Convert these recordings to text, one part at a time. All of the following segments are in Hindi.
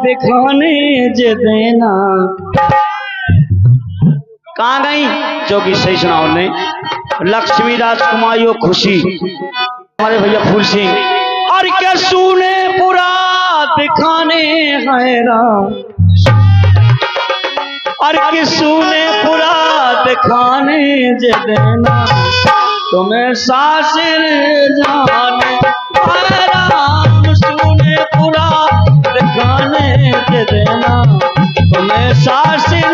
दिखाने जे देना। कहाँ गई जो कि सही सुनाओ ने लक्ष्मी राजकुमार यो खुशी हमारे भैया फूल सिंह और क्या सुने पूरा दिखाने हैरान और किसू ने पूरा दिखाने जे देना तुम्हें सासिर जाने राम सुने पूरा दिखाने जे देना तुम्हें सासिर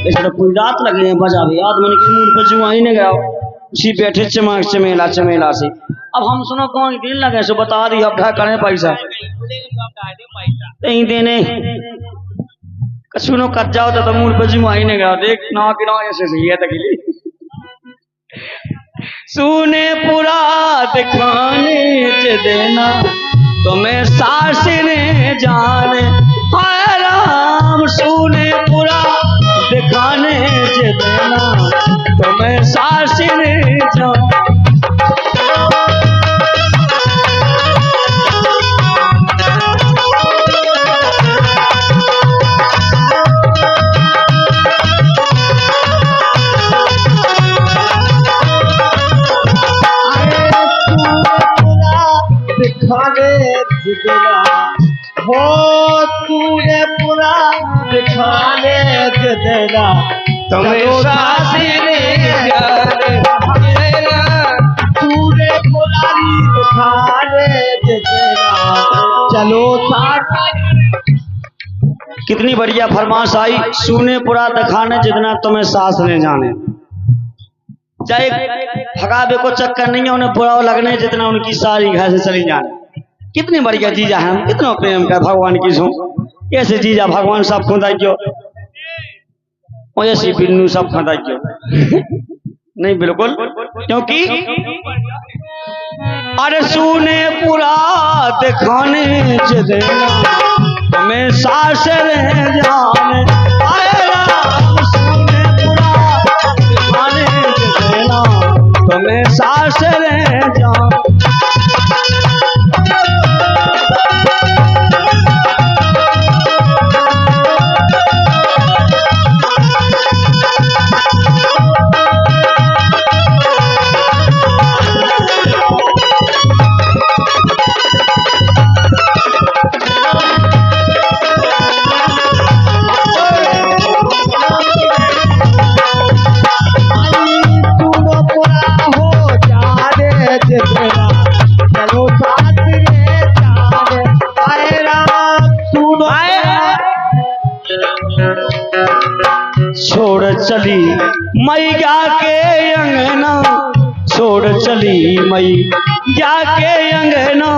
इसमें पूरी रात लगे हैं बजावे याद मन की मूड पर जुआ ही नहीं गया उसी बैठे चमक चमेला चमेला से। अब हम सुनो कौन दिन लगे सो बता दी अब ढा करें पैसा नहीं देने सुनो कट जाओ तो मूड पर जुआ ही नहीं गया देख ना कि ना ऐसे सही है तकली सुने पूरा दिखाने च देना तुम्हें सासिर जाने हाय राम सुने पूरा दिखाने च देना तुम्हें सासिर जाने। हो तूने पूरा दिखाने देना तुम्हें सासिर जाने तूने पुरानी दिखाने देना चलो साथ। कितनी बढ़िया फरमाश आई सुने पूरा दिखाने जितना तुम्हें सास ने जाने चाहे भगावे को चक्कर नहीं है उन्हें बुरा लगने जितना उनकी सारी घर से चली जाने। कितनी बढ़िया जीजा है हम कितना प्रेम का भगवान की सो ऐसे जीजा भगवान सब खुदा क्यों ऐसी बिन्नू सब खुदा क्यों नहीं बिल्कुल क्योंकि अरे सुने पूरा दिखाने च देना तुम्हें सासर जाने सुने पूरा दिखाने च देना तुम्हें सासर जाने। छोड़ चली मैया के अंगना छोड़ चली मैया के अंगना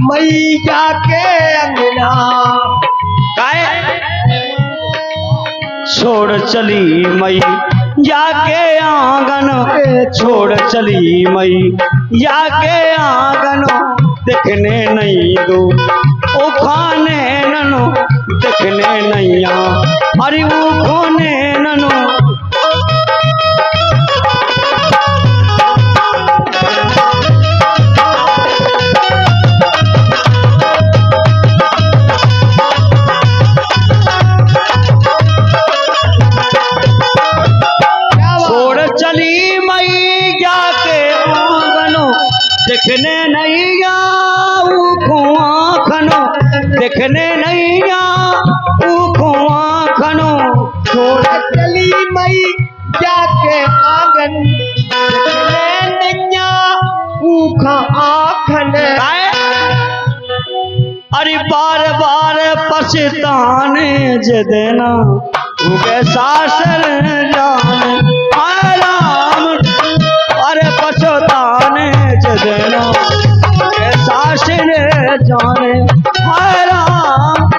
मैया के अंगना छोड़ चली मैया के आंगन छोड़ चली मैया के आंगन देखने नहीं दो ओ खाने ननो देखने नहीं अरे वो खाने ननो देखने नहीं खनो देखने नहीं खनो छोड़ चली मैया के आंगन देखने नहीं आखन अरे बार बार पछताने ज देना उगे सासर जाने राम अरे पछताने ज देना उगे सासर जाने राम।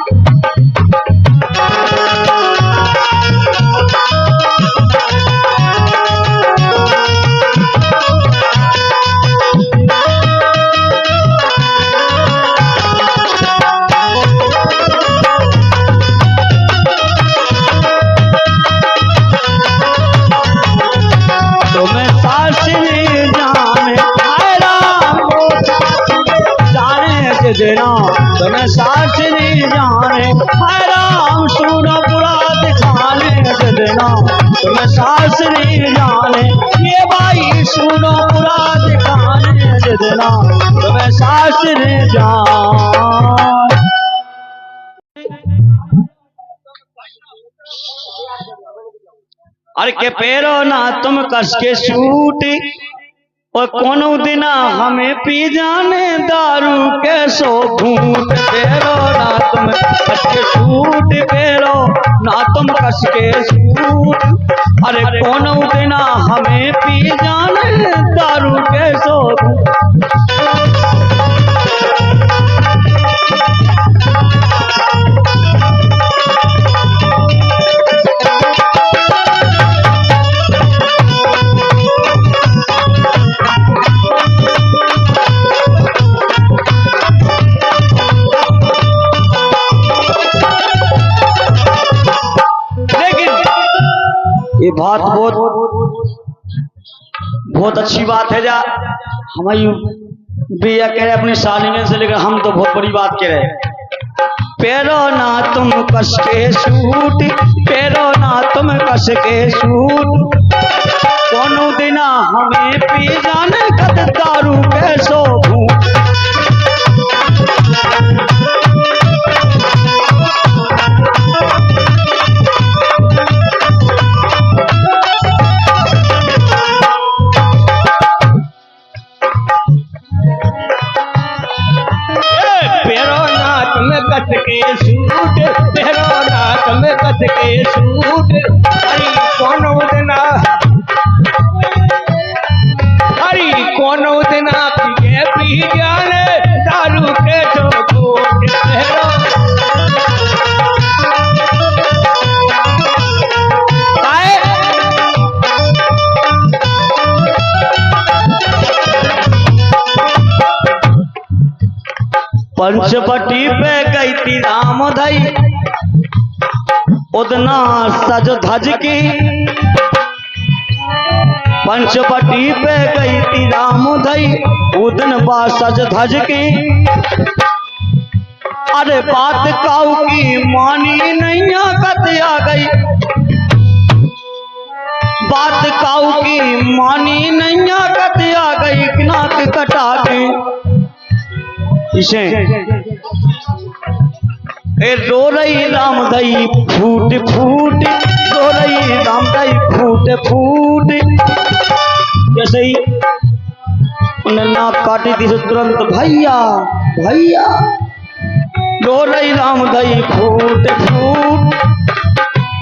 जितना तुम्हें शास्त्री जाने। हाय राम सुनो बुरा दिखाने जितना तुम्हें शास्त्री जाने। ये भाई सुनो बुरा दिखाने जितना तुम्हें शास्त्री जाने। अरे के पैरो ना तुम कस के सूट और कोनो दिना हमें पी जाने दारू के 100 घूंट। पैरो ना तुम कस के सूट, पैरो ना तुम कस के सूट। अरे कोनो दिना हमें पी जाने दारू के 100 घूंट। ये बात बहुत अच्छी बात है। जा हमारी भैया कह रहे अपनी सालिने से लेकर हम तो बहुत बड़ी बात कह रहे। पैरो ना तुम कस के सूट, पैरो ना तुम कस के सूट। कोनो दिना हमें पी जाने कद दारू के 100 घूंट। कस के सूट, पैरो ना तुम कस के सूट। हरी कोनो दिना, हरी कोनो दिना पी जाने दारू के 100 घूंट। पंचवटी पे गई थी राम धई उदना सज धज की। पंचवटी पे गई थी राम धई उदन बा सज धज की। अरे बात काऊ की मानी नैया कत आ गई। बात काऊ की मानी नैया कत आ गई। नाक कटा के इसे रो रही राम दई फूट फूट, रो रही राम दई फूट फूट। जैसे ही उन्हें नाक काटी थी तो तुरंत भैया भैया रो रही राम दई फूट फूट।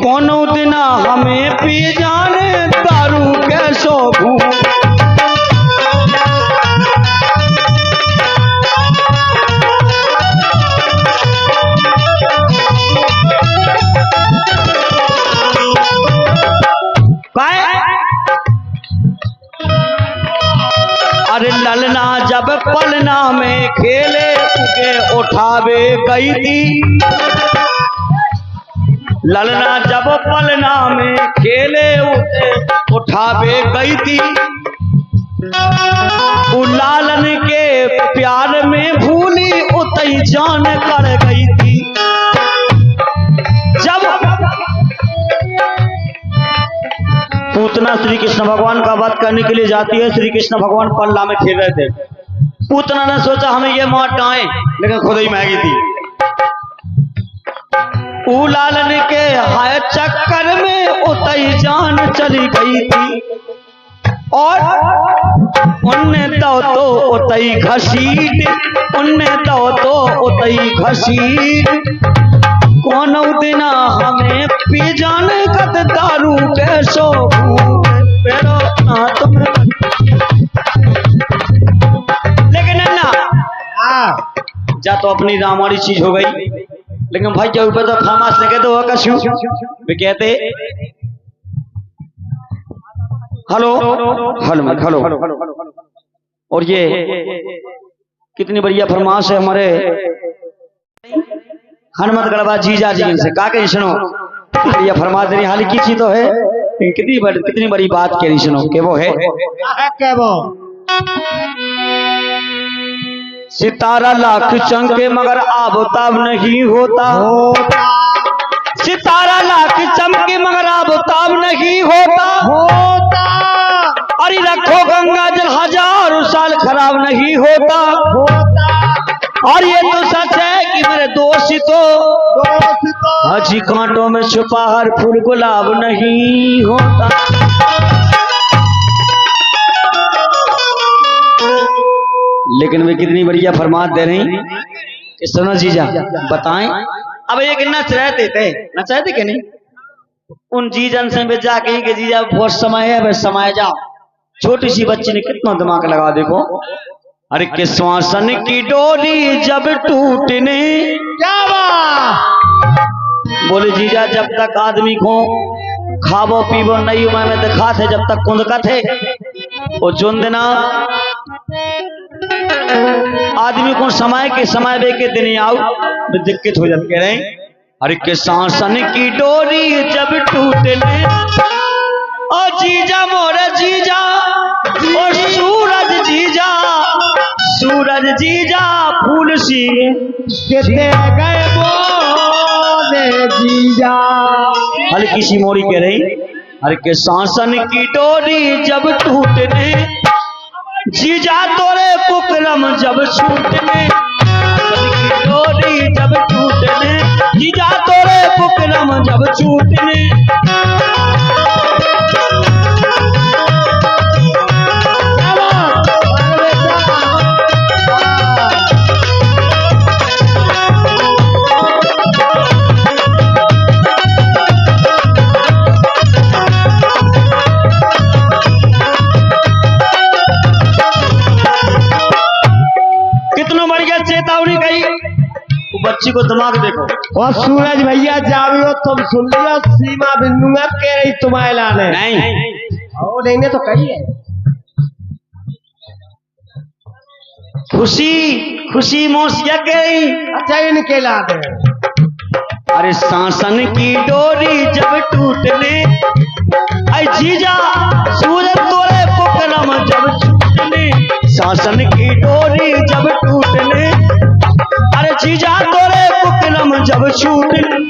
कोनो दिना हमें पी जाने दारू के 100 घूंट। अरे ललना जब पलना में खेले उगे उठावे गई थी। ललना जब पलना में खेले उगे उठावे गई थी। लालन के प्यार में भूली उतई जान कर गई थी। जब पूतना श्री कृष्ण भगवान का वध करने के लिए जाती है, श्री कृष्ण भगवान पल्ला में खेल रहे थे। पूतना ने सोचा हमें ये मार डालें, लेकिन खुद ही महंगी थी। लालन के हाय चक्कर में उतई जान चली गई थी। और उनने तो उतई घसीट, उनने तो उतई घसीट। कोनो दिना हमें पी जाने कद दारू के 100 घूंट। पैरो ना तुम लेकिन ना जा तो अपनी रामारी चीज हो गई। लेकिन भाई क्या ऊपर तो फार्मास लगे तो वह कशु वे कहते हेलो हेलो हेलो। और ये कितनी बढ़िया फरमाश है हमारे हनुमत गढ़वा जीजा जी से का कही सुनो। बढ़िया फरमाश देनी हाल की चीज तो है, कितनी बड़ी बात कह रही सुनो। के वो है सितारा लाख चमके मगर आबोताब नहीं होता। सितारा लाख चमके मगर आबोताब नहीं होता। अरे रखो गंगा जल हजारों साल खराब नहीं होता। और ये तो सच है कि मेरे दोस्त तो हजी कांटों में छुपा हर फूल गुलाब नहीं होता। लेकिन वे कितनी बढ़िया फरमात दे रही कि सुनो जीजा बताएं। अब एक नच रहे थे कि नहीं, उन जीजन से भी जाके कि जीजा बहुत समय है, बस समय जाओ। छोटी सी बच्ची ने कितना दिमाग लगा देखो। अरे कि श्वासन की डोरी जब टूटने, बोले जीजा जब तक आदमी को खाबो पीबो नहीं उम्र में दिखा थे, जब तक कुंद का थे वो जोन देना आदमी को समय बे के दिन आओ दिक्कत हो जाती रहे। अरे के शासन की डोरी जब टूटने, ओ जीजा मोरे जीजा, और सूरज जीजा फूल सी कितने गए बोले जीजा। हल्की सी मोरी कह रही। अरे के शासन की डोरी जब टूटने, जीजा तोरे कुकरम जब छूटने। डोरी जब टूटने, जीजा तोरे कुकरम जब छूटने। चेतावनी कही बच्ची को दिमाग देखो। और सूरज भैया जावियो तुम सुन लिया, सीमा बिंदु कह रही तुम्हारे लाने नहीं और लेने तो कही है। खुशी मौसिया कह रही। अच्छा इनके लाने। अरे शासन की डोरी जब टूटने, आई जीजा सूरज तोरे कुकरम जब छूटने। शासन की डोरी जब टूटने, अरे जीजा तोरे कुकरम जब छूटने।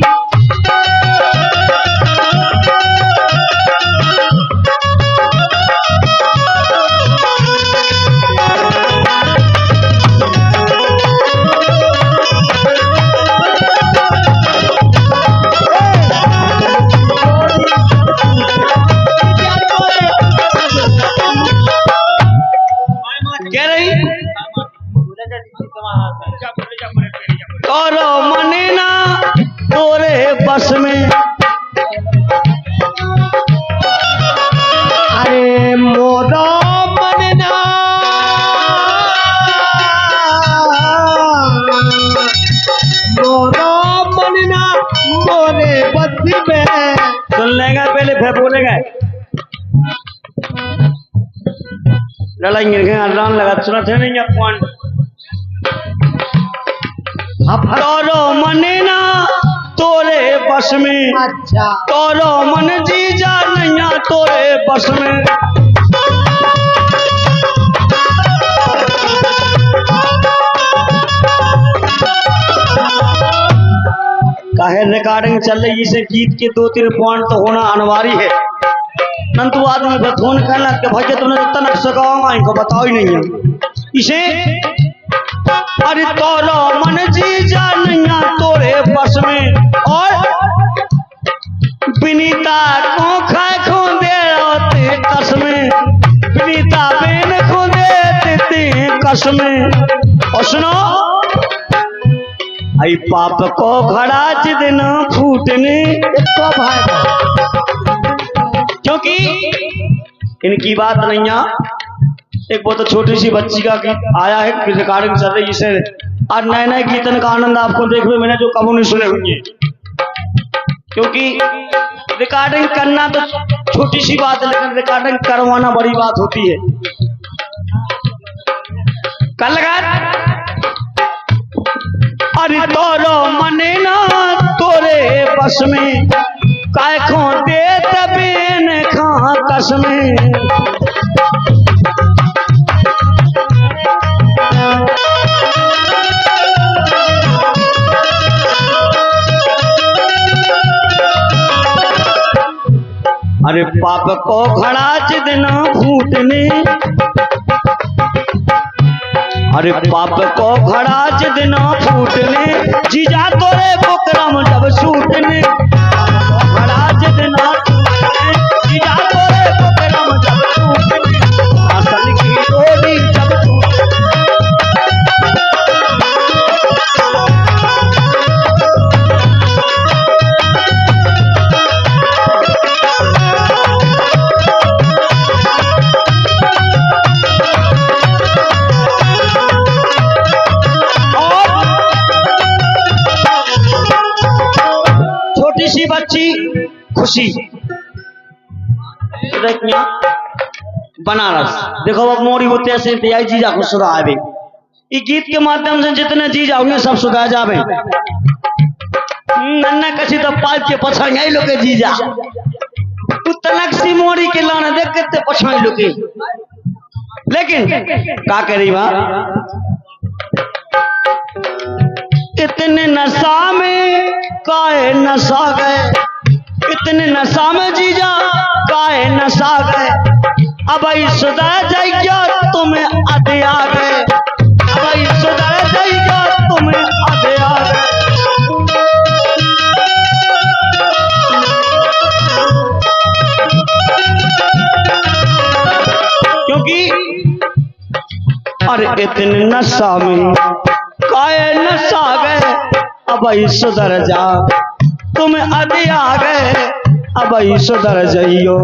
कह रही तोरो मने ना तोरे बस में। अरे मोरो मने ना, मोरो मने ना मोरे बस में। सुन लेगा पहले फिर बोलेगा लड़ाई अल्लाह लगा सुना थे नहीं अपन। तोरो मने ना तोरे बस में। अच्छा तोरो मन जीजा नैया तोरे बस में। काहे रिकॉर्डिंग चल रही, इसे गीत के 2-3 पॉइंट तो होना अनिवार्य है। नंतु आदमी पर फोन करना कि भाई तुमने तनक सकाऊंगा इनको बताओ ही नहीं है इसे। अरे तोरो मन जीजा नैया तोरे बस में, और विनीता को खाए खो दे कस में। विनीता बेन खो दे कस में। और सुनो आई पाप को घड़ा जिदन फूटने, तो भाई क्योंकि इनकी बात नहीं आ। एक बहुत छोटी सी बच्ची का गीत आया है, रिकॉर्डिंग चल रही है इसे। आज नए नए गीतन का आनंद आपको देखने मैंने जो कबू नहीं सुने होंगे, क्योंकि रिकॉर्डिंग करना तो छोटी सी बात है, लेकिन रिकॉर्डिंग करवाना बड़ी बात होती है। कल अरे तोरो मने ना तोरे बस में, काय खो दे तबेन खा कस में। अरे पाप को घड़ा जितना फूटने, अरे पाप को घड़ा जितना फूटने, जीजा तोरे बुकरम जब छूटने, घड़ा जितना फूटने, जीजा तोरे बुकरम जब छूटने, शासन की डोरी जब छूटने। बच्ची खुशी बनारस देखो अब मोरी होते से जीजा को सुधारे। इस गीत के माध्यम से जितने जीजा होंगे सब सुधार जावे। नन्ना कसी तो पाइप के पछाई आई लोग जीजा तू तलक सी मोरी के लाना देख कितने पछाई लोग, लेकिन का करी बा इतने नशा में काहे नशा गए, इतने नशा में जीजा काहे नशा गए, अब सुधर जाइया तुम्हें आधे आ गए, अब सुधर जाइया तुम्हें आधे आ गए। क्योंकि अरे इतने नशा में काहे नशा गए, अब सुधर जा तुम्हें आधे आ गए, अब सुधर जाइयो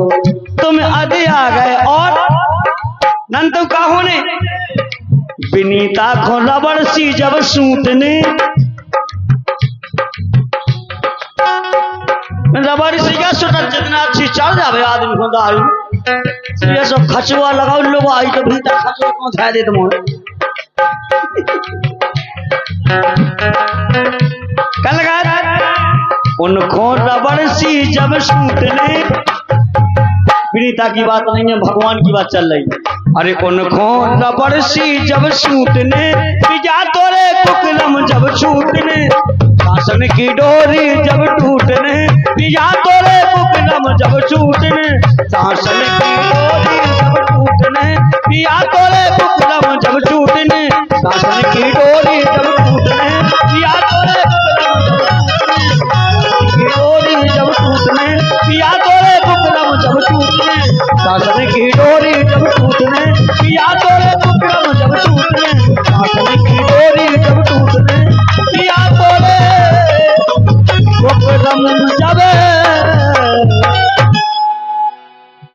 तुम्हें आधे आ गए। और नंतु का होने विनीता को रबड़ सी जब सूटने, रबड़ सी का सूटर जितना अच्छी चल जावे आदमी को दारू ये सब खचुआ लगाओ लोग आई तो भीतर खचुआ कौन था दे तुम कल उनको रबड़ सी जब सूटने, विनीता की बात नहीं है भगवान की बात चल रही है। अरे उनको रबड़ सी जब सूटने, पिजा तोरे कुकलम जब छूटने, शासन की डोरी जब टूटने, पिजा तोरे कुकलम जब छूटने, शासन की डोरी जब टूटने, पिया तोरे कुकलम जब छूटने, शासन की डोरी